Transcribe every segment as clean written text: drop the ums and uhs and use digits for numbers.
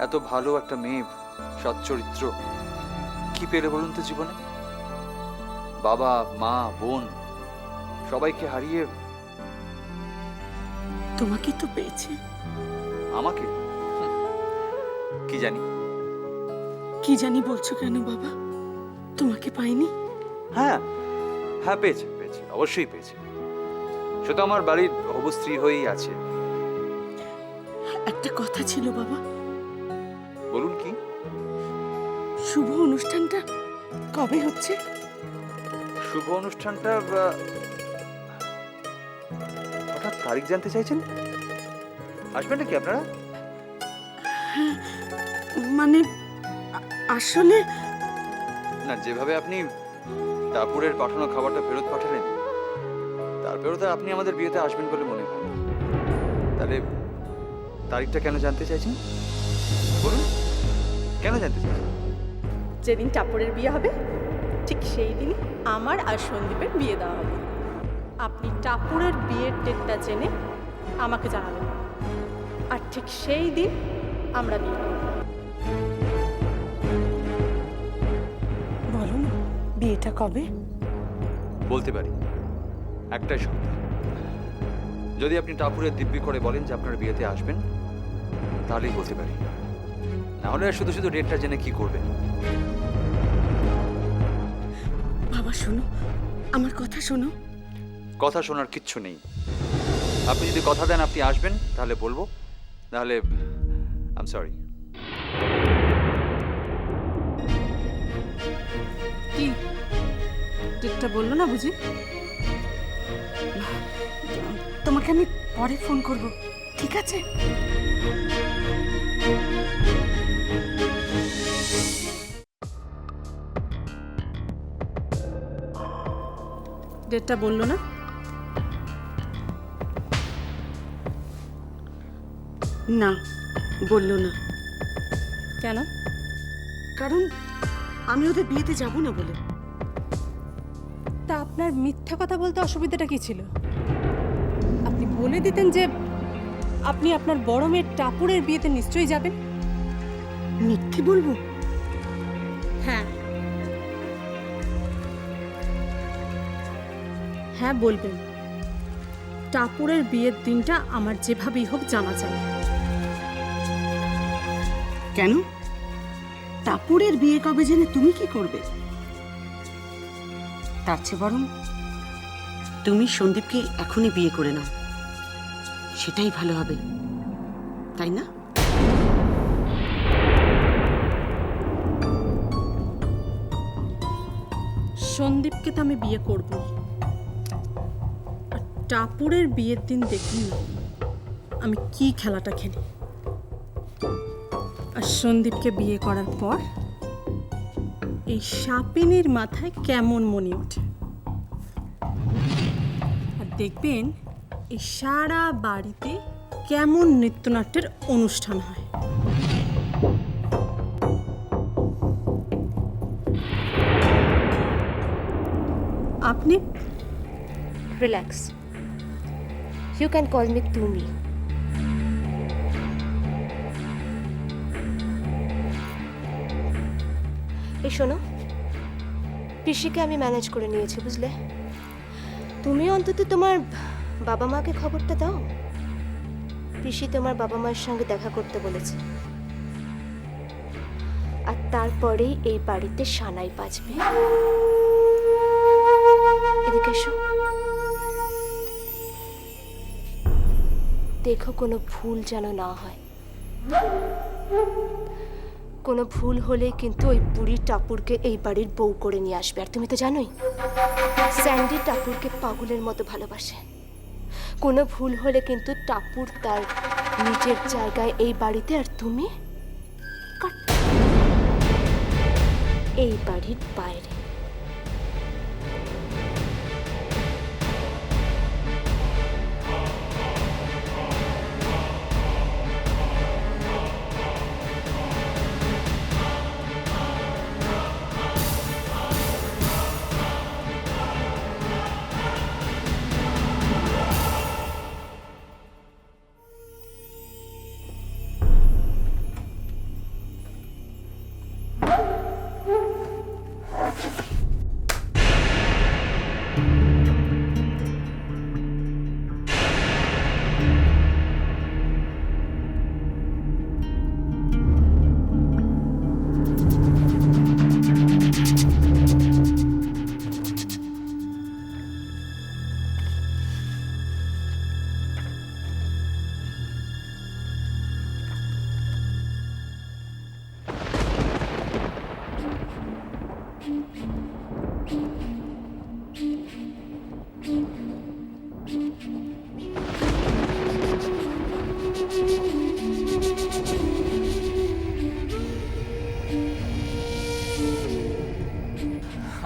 এত ভালো একটা মেয়ে, সৎ চরিত্র, কি পেলে বলুন তো জীবনে? বাবা, মা, বোন সবাইকে হারিয়ে তোমাকে তো পেয়েছে। আমাকে কি জানি। কি জানি বলছো কেন বাবা? তোমাকে পাইনি? হ্যাঁ হ্যাঁ, পেয়েছে পেয়েছে, অবশ্যই পেয়েছে। সে তো আমার বাড়ির হবু স্ত্রী হয়েই আছে। একটা কথা ছিল বাবা। বলুন কি? শুভ অনুষ্ঠানটা কবে হচ্ছে? শুভ অনুষ্ঠানটা হঠাৎ তারিখ জানতে চাইছেন? আসবেন নাকি আপনারা? মানে আসলে না, যেভাবে আপনি টাপুরের পাঠানো খাবারটা ফেরত পাঠালেন, তারপরেও তো আপনি আমাদের বিয়েতে আসবেন বলে মনে হয় না। তাহলে তারিখটা কেন জানতে চাইছেন বলুন? কেন জানতে চাইছেন? যেদিন টাপরের বিয়ে হবে ঠিক সেই দিনই আমার আর সন্দীপের বিয়ে দেওয়া হবে। আপনি টাপুরের বিয়ের ডেটটা জেনে আমাকে জানাবেন, আর ঠিক সেই দিন আমরা বিয়ে করব। বলো না, বিয়েটা কবে? বলতে পারি, একটাই সপ্তাহ। যদি আপনি টাপুরের দিব্যি করে বলেন যে আপনার বিয়েতে আসবেন, তাহলেই বলতে পারি। না হলে আর শুধু শুধু ডেটটা জেনে কি করবেন? বাবা শোনো, আমার কথা শোনো। কথা শোনার কিচ্ছু নেই। আপনি যদি কথা দেন আপনি আসবেন, তাহলে বলবো, নাহলে আই এম সরি। কি ডেটটা বললো না বুঝি? তোমাকে আমি পরে ফোন করব, ঠিক আছে? ডেটটা বললো না? না, বললো না। কেন? কারণ আমি ওদের বিয়েতে যাব না বলে। তা আপনার মিথ্যা কথা বলতে অসুবিধাটা কি ছিল? আপনি বলে দিতেন যে আপনি আপনার বড় মেয়ের টাপুরের বিয়েতে নিশ্চয়ই যাবেন। মিথ্যে বলবো? হ্যাঁ হ্যাঁ বলবেন। টাপুরের বিয়ের দিনটা আমার যেভাবেই হোক জানা চাই। কেন? টাপুরের বিয়ে কবে জেনে তুমি কি করবে? তার চেয়ে বরং তুমি সন্দীপকে এখনই বিয়ে করে নাও, সেটাই ভালো হবে, তাই না? সন্দীপকে তো আমি বিয়ে করবই, আর টাপুরের বিয়ের দিন দেখুন না আমি কি খেলাটা খেলি। আর সন্দীপকে বিয়ে করার পর এই সাপিনীর মাথায় কেমন মনে ওঠে, আর দেখবেন এই সারা বাড়িতে কেমন নৃত্যনাট্যের অনুষ্ঠান হয়। আপনি Relax. You can call me Tumi. এই শোনো, পিসিকে আমি ম্যানেজ করে নিয়েছি বুঝলে। তুমি অন্তত তোমার বাবা মাকে খবরটা দাও। পিসি তোমার বাবা মায়ের সঙ্গে দেখা করতে বলেছে, আর তারপরেই এই বাড়িতে সানাই বাজবে। এদিকে এসো, দেখো কোনো ভুল যেন না হয়। কোনো ভুল হলে কিন্তু ওই বুড়ি টাপুরকে এই বাড়ির বউ করে নিয়ে আসবে। আর তুমি তো জানোই স্যান্ডি টাপুরকে পাগলের মতো ভালোবাসে। কোনো ভুল হলে কিন্তু টাপুর তার নিজের জায়গায় এই বাড়িতে, আর তুমি এই বাড়ির বাইরে।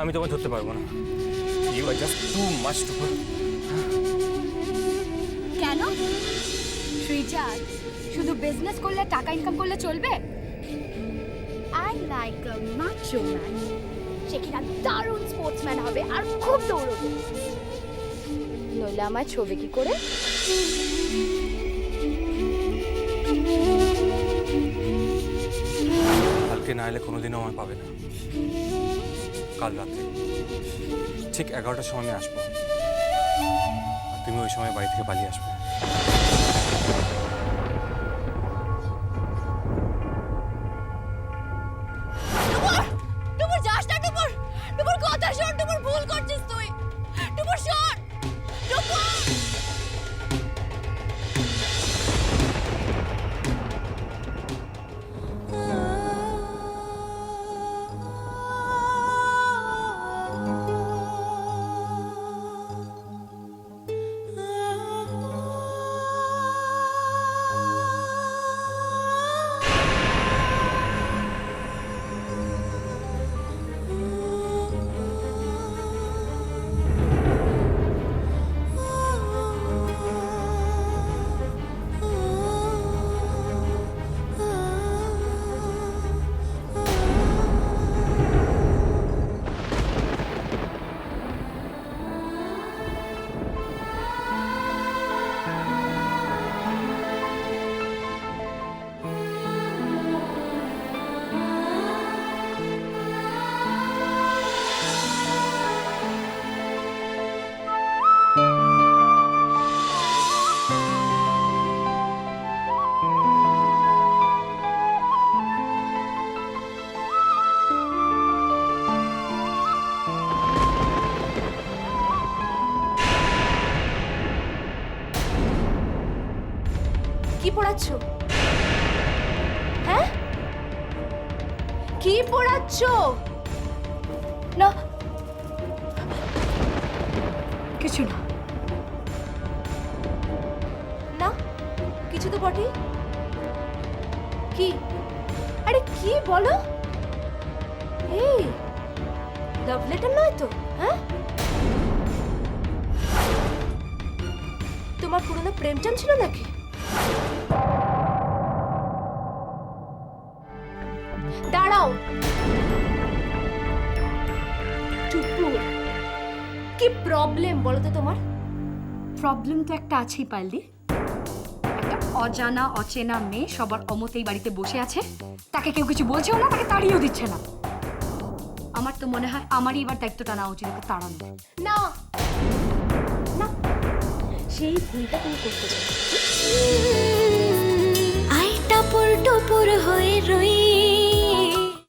আমি তোমায় ধরতে পারবো না। You are just too much Tupur. কেন শ্রীজাত, শুধু বিজনেস করলে টাকা ইনকাম করলে চলবে? I like a macho man. সে কিনা দারুণ স্পোর্টসম্যান হবে আর খুব দৌড়বে, নইলে আমার ছবি কি করে? কালকে না এলে কোনোদিনও আমার পাবে না। কাল রাতে ঠিক 11টার সময় আমি আসবো, আর তুমি ওই সময় বাড়ি থেকে পালিয়ে আসবে। টুপুর যাস না, টুপুর টুপুর কথা শোন, টুপুর ভুল করছিস তুই, টুপুর শোন, টুপুর। কি পড়াচ্ছ? হ্যাঁ, কি পড়াচ্ছ? না, কিছু না। না কিছু তো বটেই। কি? আরে কি বলো? এই লাভ লেটার নয় তো? হ্যাঁ, তোমার পুরনো প্রেমটাম ছিল নাকি? দাঁড়াও, টুপুর কি প্রবলেম বলো তো তোমার? প্রবলেম তো একটা আছেই পারলি। একটা অজানা অচেনা মেয়ে সবার অমতেই বাড়িতে বসে আছে, তাকে কেউ কিছু বলছেও না, তাকে তাড়িয়েও দিচ্ছে না। আমার তো মনে হয় আমারই এবার দায়িত্বটা নেওয়া উচিত, ওকে তাড়ানো। না না, সেই ভুলটা তুমি করতে চাও। আই টাপুর টুপুর হয়ে